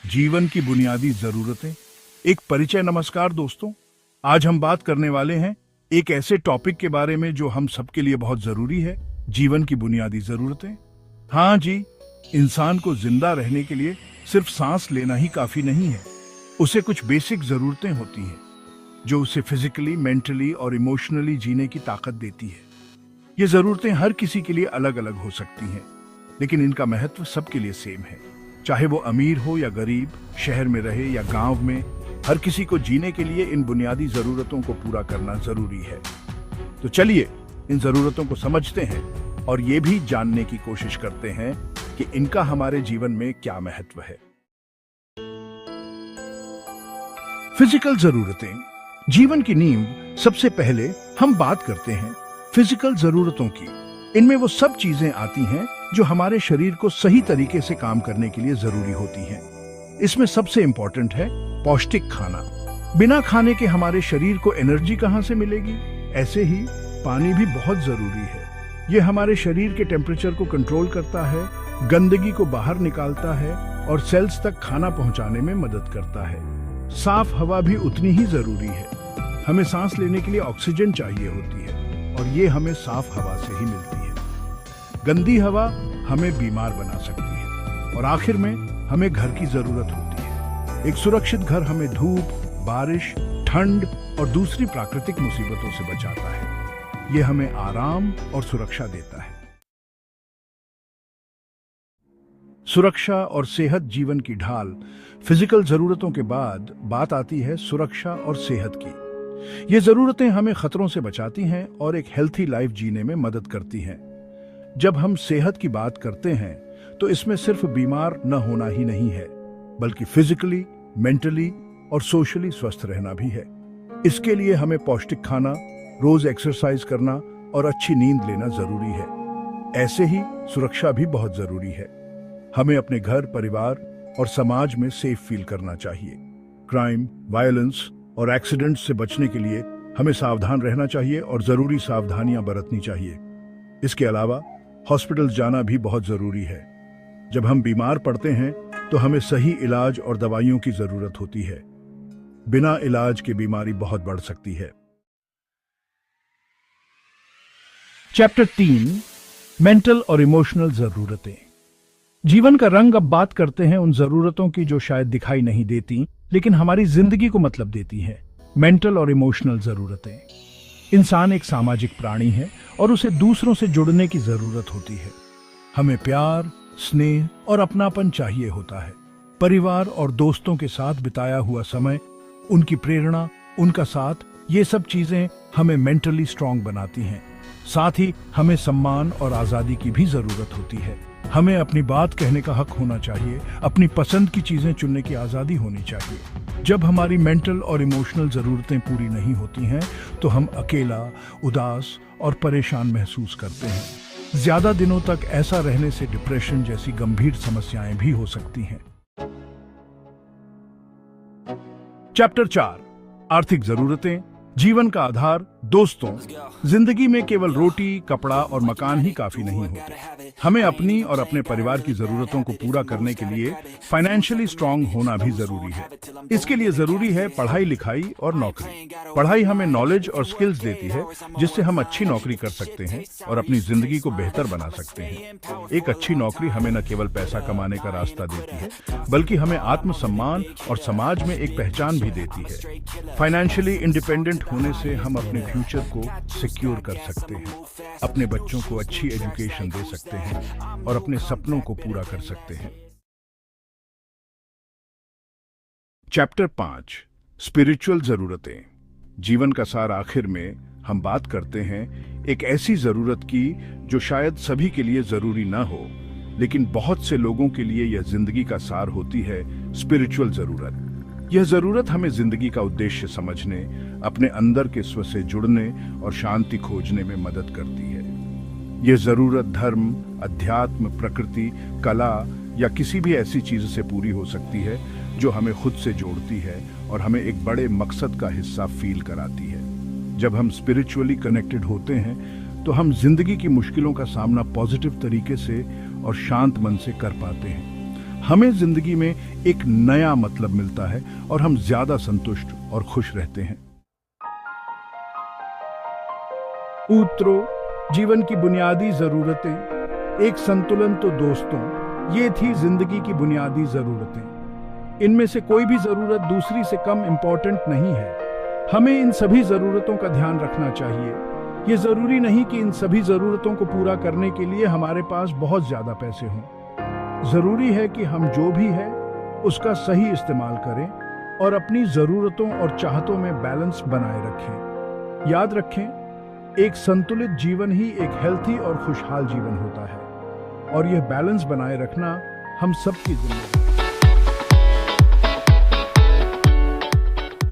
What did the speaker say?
जीवन की बुनियादी जरूरतें। एक परिचय। नमस्कार दोस्तों, आज हम बात करने वाले हैं एक ऐसे टॉपिक के बारे में जो हम सबके लिए बहुत जरूरी है, जीवन की बुनियादी जरूरतें। हाँ जी, इंसान को जिंदा रहने के लिए सिर्फ सांस लेना ही काफी नहीं है। उसे कुछ बेसिक जरूरतें होती हैं जो उसे फिजिकली, मेंटली और इमोशनली जीने की ताकत देती है। ये जरूरतें हर किसी के लिए अलग अलग हो सकती हैं, लेकिन इनका महत्व सबके लिए सेम है। चाहे वो अमीर हो या गरीब, शहर में रहे या गांव में, हर किसी को जीने के लिए इन बुनियादी जरूरतों को पूरा करना जरूरी है। तो चलिए इन जरूरतों को समझते हैं और ये भी जानने की कोशिश करते हैं कि इनका हमारे जीवन में क्या महत्व है। फिजिकल जरूरतें, जीवन की नींव। सबसे पहले हम बात करते हैं फिजिकल जरूरतों की। इनमें वो सब चीजें आती हैं जो हमारे शरीर को सही तरीके से काम करने के लिए जरूरी होती हैं। इसमें सबसे इंपॉर्टेंट है पौष्टिक खाना। बिना खाने के हमारे शरीर को एनर्जी कहां से मिलेगी? ऐसे ही पानी भी बहुत जरूरी है। ये हमारे शरीर के टेम्परेचर को कंट्रोल करता है, गंदगी को बाहर निकालता है और सेल्स तक खाना पहुंचाने में मदद करता है। साफ हवा भी उतनी ही जरूरी है। हमें सांस लेने के लिए ऑक्सीजन चाहिए होती है और ये हमें साफ हवा से ही मिलती है। गंदी हवा हमें बीमार बना सकती है और आखिर में हमें घर की जरूरत होती है। एक सुरक्षित घर हमें धूप, बारिश, ठंड और दूसरी प्राकृतिक मुसीबतों से बचाता है। ये हमें आराम और सुरक्षा देता है। सुरक्षा और सेहत जीवन की ढाल। फिजिकल जरूरतों के बाद बात आती है सुरक्षा और सेहत की। ये जरूरतें हमें खतरों से बचाती हैं और एक हेल्थी लाइफ जीने में मदद करती हैं। जब हम सेहत की बात करते हैं तो इसमें सिर्फ बीमार न होना ही नहीं है, बल्कि फिजिकली, मेंटली और सोशली स्वस्थ रहना भी है। इसके लिए हमें पौष्टिक खाना, रोज एक्सरसाइज करना और अच्छी नींद लेना जरूरी है। ऐसे ही सुरक्षा भी बहुत जरूरी है। हमें अपने घर, परिवार और समाज में सेफ फील करना चाहिए। क्राइम, वायलेंस और एक्सीडेंट्स से बचने के लिए हमें सावधान रहना चाहिए और जरूरी सावधानियां बरतनी चाहिए। इसके अलावा हॉस्पिटल जाना भी बहुत जरूरी है। जब हम बीमार पड़ते हैं तो हमें सही इलाज और दवाइयों की जरूरत होती है। बिना इलाज के बीमारी बहुत बढ़ सकती है। चैप्टर 3, मेंटल और इमोशनल जरूरतें। जीवन का रंग। अब बात करते हैं उन जरूरतों की जो शायद दिखाई नहीं देती लेकिन हमारी जिंदगी को मतलब देती हैं। मेंटल और इमोशनल जरूरतें। इंसान एक सामाजिक प्राणी है और उसे दूसरों से जुड़ने की जरूरत होती है। हमें प्यार, स्नेह और अपनापन चाहिए होता है। परिवार और दोस्तों के साथ बिताया हुआ समय, उनकी प्रेरणा, उनका साथ, ये सब चीजें हमें मेंटली स्ट्रांग बनाती हैं। साथ ही हमें सम्मान और आजादी की भी जरूरत होती है। हमें अपनी बात कहने का हक होना चाहिए, अपनी पसंद की चीजें चुनने की आजादी होनी चाहिए। जब हमारी मेंटल और इमोशनल जरूरतें पूरी नहीं होती हैं तो हम अकेला, उदास और परेशान महसूस करते हैं। ज्यादा दिनों तक ऐसा रहने से डिप्रेशन जैसी गंभीर समस्याएं भी हो सकती हैं। चैप्टर 4, आर्थिक जरूरतें। जीवन का आधार। दोस्तों, जिंदगी में केवल रोटी, कपड़ा और मकान ही काफी नहीं होते। हमें अपनी और अपने परिवार की जरूरतों को पूरा करने के लिए फाइनेंशियली स्ट्रांग होना भी जरूरी है। इसके लिए जरूरी है पढ़ाई लिखाई और नौकरी। पढ़ाई हमें नॉलेज और स्किल्स देती है जिससे हम अच्छी नौकरी कर सकते हैं और अपनी जिंदगी को बेहतर बना सकते हैं। एक अच्छी नौकरी हमें न केवल पैसा कमाने का रास्ता देती है, बल्कि हमें आत्मसम्मान और समाज में एक पहचान भी देती है। फाइनेंशियली इंडिपेंडेंट होने से हम अपने फ्यूचर को सिक्योर कर सकते हैं, अपने बच्चों को अच्छी एजुकेशन दे सकते हैं और अपने सपनों को पूरा कर सकते हैं। चैप्टर 5, स्पिरिचुअल जरूरतें। जीवन का सार। आखिर में हम बात करते हैं एक ऐसी जरूरत की जो शायद सभी के लिए जरूरी ना हो, लेकिन बहुत से लोगों के लिए यह जिंदगी का सार होती है, स्पिरिचुअल जरूरत। यह जरूरत हमें जिंदगी का उद्देश्य समझने, अपने अंदर के स्व से जुड़ने और शांति खोजने में मदद करती है। यह जरूरत धर्म, अध्यात्म, प्रकृति, कला या किसी भी ऐसी चीज से पूरी हो सकती है जो हमें खुद से जोड़ती है और हमें एक बड़े मकसद का हिस्सा फील कराती है। जब हम स्पिरिचुअली कनेक्टेड होते हैं तो हम जिंदगी की मुश्किलों का सामना पॉजिटिव तरीके से और शांत मन से कर पाते हैं। हमें जिंदगी में एक नया मतलब मिलता है और हम ज्यादा संतुष्ट और खुश रहते हैं। उत्तरो, जीवन की बुनियादी जरूरतें। एक संतुलन। तो दोस्तों, ये थी जिंदगी की बुनियादी जरूरतें। इनमें से कोई भी जरूरत दूसरी से कम इंपॉर्टेंट नहीं है। हमें इन सभी जरूरतों का ध्यान रखना चाहिए। ये जरूरी नहीं कि इन सभी जरूरतों को पूरा करने के लिए हमारे पास बहुत ज्यादा पैसे हों। जरूरी है कि हम जो भी है उसका सही इस्तेमाल करें और अपनी जरूरतों और चाहतों में बैलेंस बनाए रखें। याद रखें, एक संतुलित जीवन ही एक हेल्थी और खुशहाल जीवन होता है और यह बैलेंस बनाए रखना हम सबकी जिम्मेदारी है।